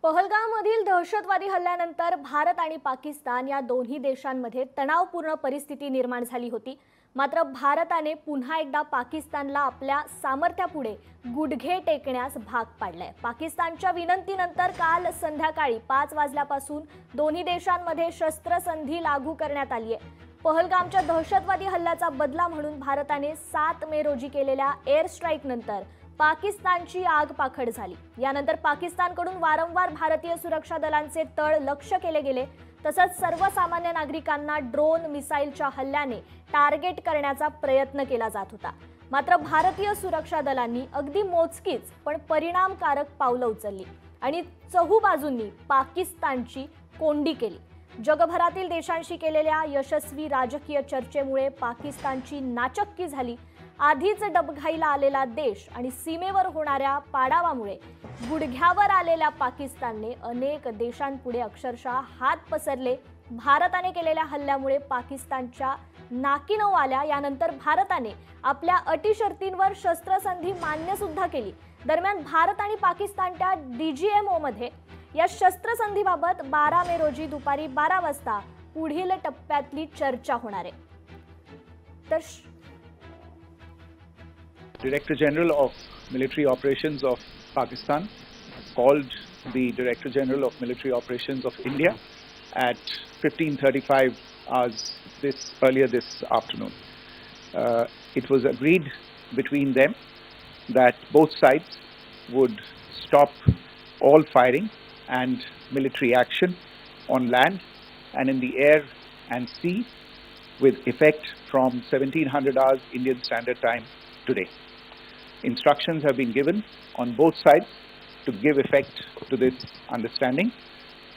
पहलगाममधील दहशतवादी हल्ल्यानंतर भारत आणि पाकिस्तान या दोन्ही देशांमध्ये तणावपूर्ण परिस्थिती निर्माण झाली होती। मात्र भारताने पुन्हा एकदा पाकिस्तानला आपल्या सामर्थ्यापुढे गुडघे टेकण्यास भाग पाडले। पाकिस्तानच्या विनंतीनंतर काल संध्याकाळी 5 वाजल्यापासून दोन्ही देशांमध्ये शस्त्रसंधी लागू करण्यात आली आहे। पहलगामच्या दहशतवादी हल्ल्याचा बदला म्हणून भारताने 7 मे रोजी केलेल्या एअर स्ट्राईक नंतर पाकिस्तानची आगपाखड झाली। यानंतर पाकिस्तानकडून वारंवार भारतीय सुरक्षा दलांचे तळ लक्ष्य केले गेले, तसंच सर्वसामान्य नागरिकांना ड्रोन मिसाईलच्या हल्ल्याने टार्गेट करण्याचा प्रयत्न केला जात होता। मात्र भारतीय सुरक्षा दलांनी अगदी मोजकीच पण परिणामकारक पावलं उचलली आणि चहूबाजूंनी पाकिस्तानची कोंडी केली। जगभरातील देशांशी केलेल्या यशस्वी राजकीय चर्चेमुळे पाकिस्तानची नाचक्की झाली। आधीच डबघाईला आलेला देश आणि सीमेवर होणाऱ्या पाडावामुळे गुडघ्यावर आलेल्या पाकिस्तानने अनेक देशांपुढे अक्षरशः हात पसरले। भारताने केलेल्या हल्ल्यामुळे पाकिस्तानच्या नाकीनऊ आल्या। यानंतर भारताने आपल्या अटी शर्तींवर शस्त्रसंधी मान्य सुद्धा केली। दरम्यान भारत आणि पाकिस्तानच्या DGMO मध्ये या शस्त्रसंधीबाबत 12 मे रोजी दुपारी 12 वाजता पुढील टप्प्यातली चर्चा होणार आहे। तर Director General of Military Operations of Pakistan called the Director General of Military Operations of India at 15:35 hours earlier this afternoon. It was agreed between them that both sides would stop all firing and military action on land and in the air and sea with effect from 1700 hours Indian Standard Time today. Instructions have been given on both sides to give effect to this understanding.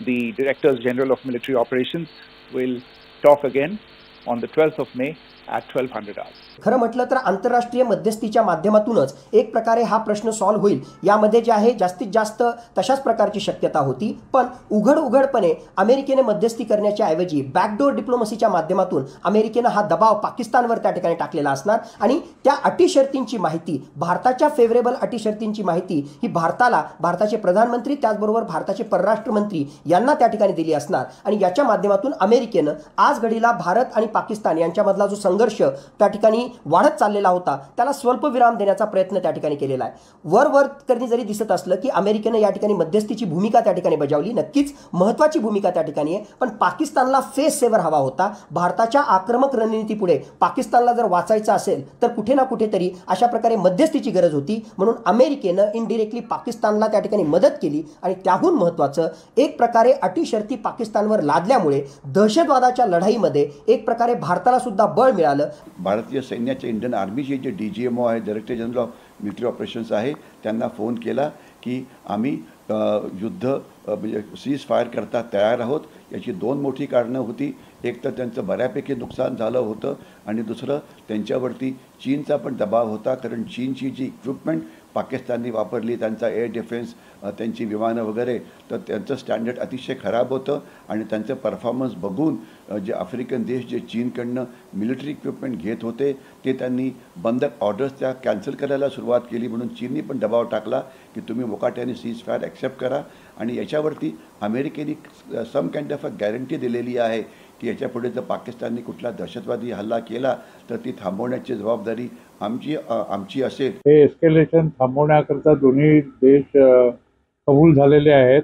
The Directors General of Military Operations will talk again on the 12th of May at 1200 hours. खरं म्हटलं तर आंतरराष्ट्रीय मध्यस्थीच्या माध्यमातूनच एक प्रकारे हा प्रश्न solve होईल यामध्ये जे आहे जास्तीत जास्त तशाच प्रकारची शक्यता होती। पण उघडपणे अमेरिकेने मध्यस्थी करण्याच्या ऐवजी बॅकडोर डिप्लोमसीच्या माध्यमातून अमेरिकेने हा दबाव पाकिस्तानवर त्या ठिकाणी टाकलेला असणार आणि त्या अटी शर्तींची माहिती, भारताच्या फेवरेबल अटी शर्तींची माहिती ही भारताचे प्रधानमंत्री त्याचबरोबर भारताचे परराष्ट्र मंत्री यांना त्या ठिकाणी दिली असणार आणि याच्या माध्यमातून अमेरिकेने आज घडीला भारत आणि पाकिस्तान यांच्यामधला जो संघर्ष त्या ठिकाणी वाढत चाललेला होता त्याला स्वल्पविराम देण्याचा प्रयत्न त्या ठिकाणी केलेला आहे। वर करणी जरी दिसत असलं की अमेरिकेने या ठिकाणी मध्यस्थीची भूमिका त्या ठिकाणी बजावली, नक्कीच महत्त्वाची भूमिका त्या ठिकाणी आहे, पण पाकिस्तानला फेस सेव्हर हवा होता। भारताच्या आक्रमक रणनीतीपुढे पाकिस्तानला जर वाचायचं असेल तर कुठे ना कुठेतरी अशा प्रकारे मध्यस्थीची गरज होती। म्हणून अमेरिकेनं इनडायरेक्टली पाकिस्तानला त्या ठिकाणी मदत केली आणि त्याहून महत्त्वाचं एक प्रकारे अटी शर्ती पाकिस्तानवर लादल्यामुळे दहशतवादाच्या लढाईमध्ये एक प्रकारे भारताला सुद्धा बळ मिळालं। भारतीय सैन्याचे इंडियन आर्मीचे जे DGMO आहे, director general of military operations आहे, त्यांना फोन केला की आम्ही युद्ध म्हणजे सीज फायर करता तयार आहोत। याची 2 मोठी कारणं होती। एक तर त्यांचं बऱ्यापैकी नुकसान झालं होतं आणि दुसरं त्यांच्यावरती चीनचा पण दबाव होता, कारण चीनची जी इक्विपमेंट पाकिस्तानने वापरली, त्यांचा एअर डिफेन्स, त्यांची विमानं वगैरे, तर त्यांचं स्टँडर्ड अतिशय खराब होतं आणि त्यांचं परफॉर्मन्स बघून जे आफ्रिकन देश जे चीनकडनं मिलिटरी इक्विपमेंट घेत होते ते त्यांनी बंधक ऑर्डर्स त्या कॅन्सल करायला सुरुवात केली। म्हणून चीननी पण दबाव टाकला की तुम्ही मुकाट्याने सीज फायर ॲक्सेप्ट करा आणि याच्यावरती अमेरिकेने some kind of a guarantee दिलेली आहे की याच्यापुढे जर पाकिस्तानने कुठला दहशतवादी हल्ला केला तर ती थांबवण्याची जबाबदारी आमची असेल। हे एस्केलेशन थांबवण्याकरता दोन्ही देश कबूल झालेले आहेत,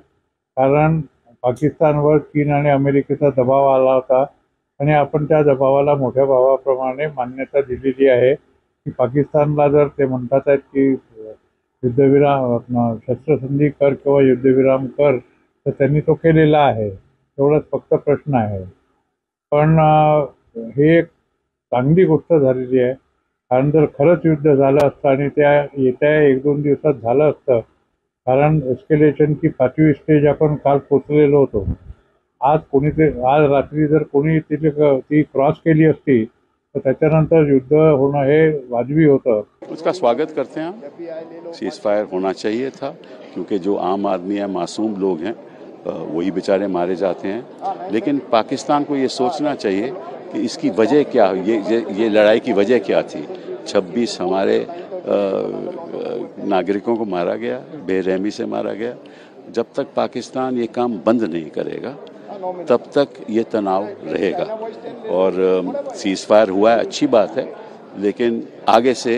कारण पाकिस्तानवर चीन आणि अमेरिकेचा दबाव आला होता आणि आपण त्या दबावाला मोठ्या भावाप्रमाणे मान्यता दिलेली आहे की पाकिस्तानला जर ते म्हणतात आहेत की युद्धविराम शस्त्रसंधी कर किंवा युद्धविराम कर, तर त्यांनी तो केलेला आहे। एवढाच फक्त प्रश्न आहे। पण हे एक चांगली गोष्ट झालेली आहे, कारण जर खरंच युद्ध झालं असतं आणि त्या येत्या 1-2 दिवसात झालं असतं, कारण एस्केलेशनची 5वी स्टेज आपण काल पोचलेलो होतो। आज रात्री जर कोणी ती क्रॉस केली असती तो त्याच्यानंतर युद्ध होणं हे वाजबी होतं। उसका स्वागत करते हैं। सीज फायर होना चाहिए था, क्योंकि जो आम आदमी है, मासूम लोग हैं, वही बेचारे मारे जाते हैं। लेकिन पाकिस्तान को ये सोचना चाहिए कि इसकी वजह क्या, ये लड़ाई की वजह क्या थी। 26 हमारे नागरिकों को मारा गया, बेरहमी से मारा गया। जब तक पाकिस्तान ये काम बंद नहीं करेगा तब तक ये तनाव रहेगा। और सीज़ फायर हुआ है, अच्छी बात है, लेकिन आगे से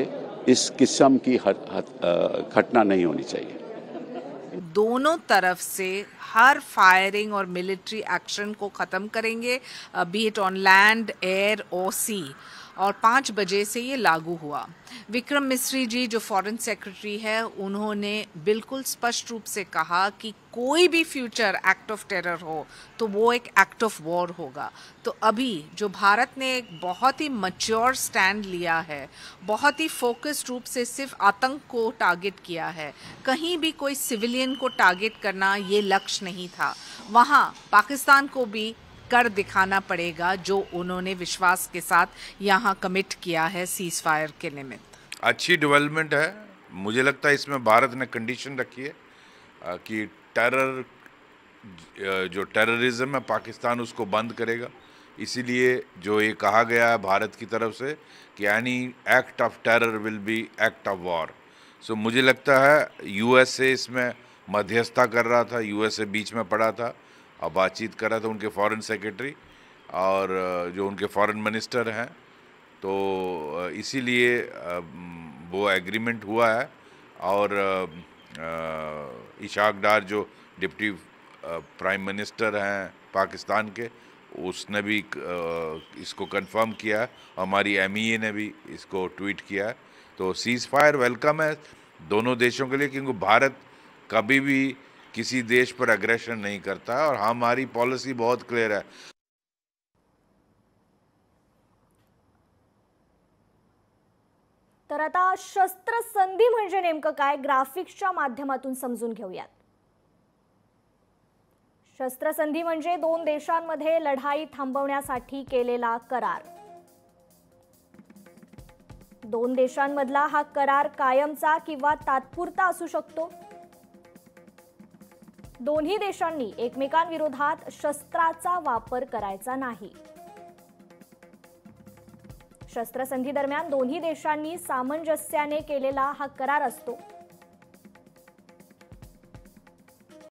इस किस्म की घटना नहीं होनी चाहिए। दोनों तरफ से हर फायरिंग और मिलिट्री एक्शन को ख़त्म करेंगे, बी इट ऑन लैंड, एयर और सी, और 5 बजे से ये लागू हुआ। विक्रम मिस्री जी जो फॉरेन सेक्रेटरी है, उन्होंने बिल्कुल स्पष्ट रूप से कहा कि कोई भी फ्यूचर एक्ट ऑफ टेरर हो तो वो एक एक्ट ऑफ वॉर होगा। तो अभी जो भारत ने एक बहुत ही मैच्योर स्टैंड लिया है, बहुत ही फोकस्ड रूप से सिर्फ आतंक को टारगेट किया है, कहीं भी कोई सिविलियन को टारगेट करना ये लक्ष्य नहीं था। वहाँ पाकिस्तान को भी कर दिखाना पड़ेगा जो उन्होंने विश्वास के साथ यहाँ कमिट किया है सीज फायर के निमित्त। अच्छी डेवलपमेंट है। मुझे लगता है इसमें भारत ने कंडीशन रखी है कि जो टेररिज्म है पाकिस्तान उसको बंद करेगा। इसीलिए जो ये कहा गया है भारत की तरफ से कि any act of terror will be act of war. So मुझे लगता है यूएसए इसमें मध्यस्थता कर रहा था, यूएसए बीच में पड़ा था और बातचीत कर रहा था, उनके फॉरेन सेक्रेटरी और जो उनके फॉरेन मिनिस्टर हैं। तो इसीलिए वो एग्रीमेंट हुआ है। और इशाक डार जो डिप्टी प्राइम मिनिस्टर हैं पाकिस्तान के, उसने भी इसको कंफर्म किया है। हमारी एमईए ने भी इसको ट्वीट किया है। तो सीज़ फायर वेलकम है दोनों देशों के लिए, क्योंकि भारत कभी भी किसी देश पर एग्रेशन नहीं करता है और हमारी पॉलिसी बहुत क्लियर है। तर आता शस्त्रसंधी म्हणजे नेमकं काय, ग्राफिक्सच्या माध्यमातून समजून घेऊयात। शस्त्रसंधी म्हणजे 2 देशांमध्ये लढाई थांबवण्यासाठी केलेला करार। 2 देशांमधला हा करार कायमचा किंवा तात्पुरता असू शकतो। दोन्ही देशांनी एकमेकांविरोधात शस्त्राचा वापर करायचा नाही। शस्त्रसंधी दरम्यान दोन्ही देशांनी सामंजस्याने केलेला हा करार असतो।